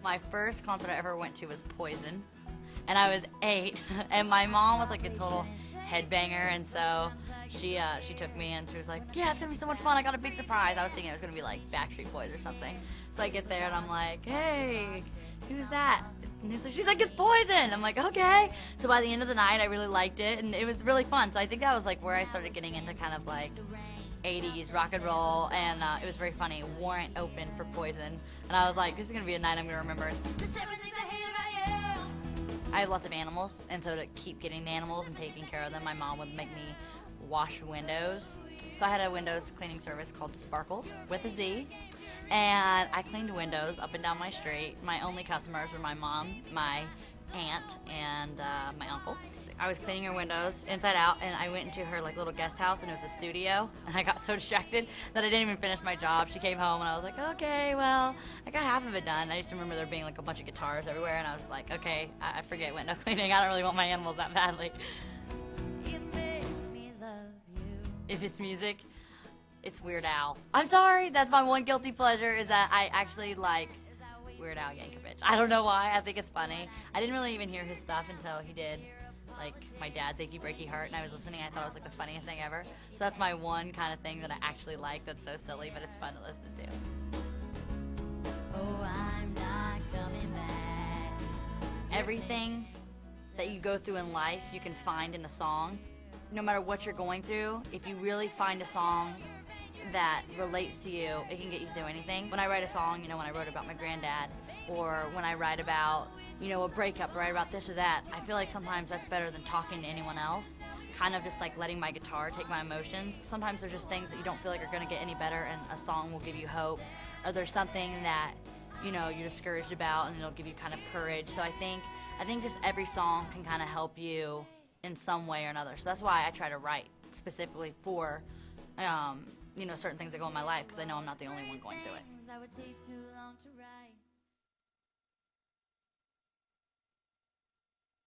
My first concert I ever went to was Poison, and I was 8, and my mom was like a total headbanger, and so she took me, and she was like, yeah, it's gonna be so much fun, I got a big surprise. I was thinking it was gonna be like Backstreet Boys or something. So I get there and I'm like, hey, who's that? And she's like, it's Poison. I'm like, okay. So by the end of the night I really liked it, and it was really fun. So I think that was like where I started getting into kind of like 80s rock and roll, and it was very funny. Warrant opened for Poison, and I was like, this is gonna be a night I'm gonna remember. I have lots of animals, and so to keep getting the animals and taking care of them, my mom would make me wash windows. So I had a windows cleaning service called Sparkles with a Z, and I cleaned windows up and down my street. My only customers were my mom, my aunt, and my uncle. I was cleaning her windows inside out, and I went into her like little guest house, and it was a studio, and I got so distracted that I didn't even finish my job. She came home, and I was like, okay, well, I got half of it done. I just remember there being like a bunch of guitars everywhere, and I was like, okay, I forget window cleaning. I don't really want my animals that badly. If it's music, it's Weird Al. I'm sorry, that's my one guilty pleasure, is that I actually like Weird Al Yankovic. I don't know why, I think it's funny. I didn't really even hear his stuff until he did like My Dad's Achy Breaky Heart, and I was listening, I thought it was like the funniest thing ever. So that's my one kind of thing that I actually like that's so silly, but it's fun to listen to. Oh, I'm not coming back. Everything that you go through in life, you can find in a song. No matter what you're going through, if you really find a song that relates to you, it can get you through anything. When I write a song, you know, when I wrote about my granddad, or when I write about, you know, a breakup, or write about this or that, I feel like sometimes that's better than talking to anyone else. Kind of just like letting my guitar take my emotions. Sometimes there's just things that you don't feel like are gonna get any better, and a song will give you hope. Or there's something that, you know, you're discouraged about, and it'll give you kind of courage. So I think just every song can kind of help you in some way or another. So that's why I try to write specifically for, you know, certain things that go in my life, because I know I'm not the only one going through it.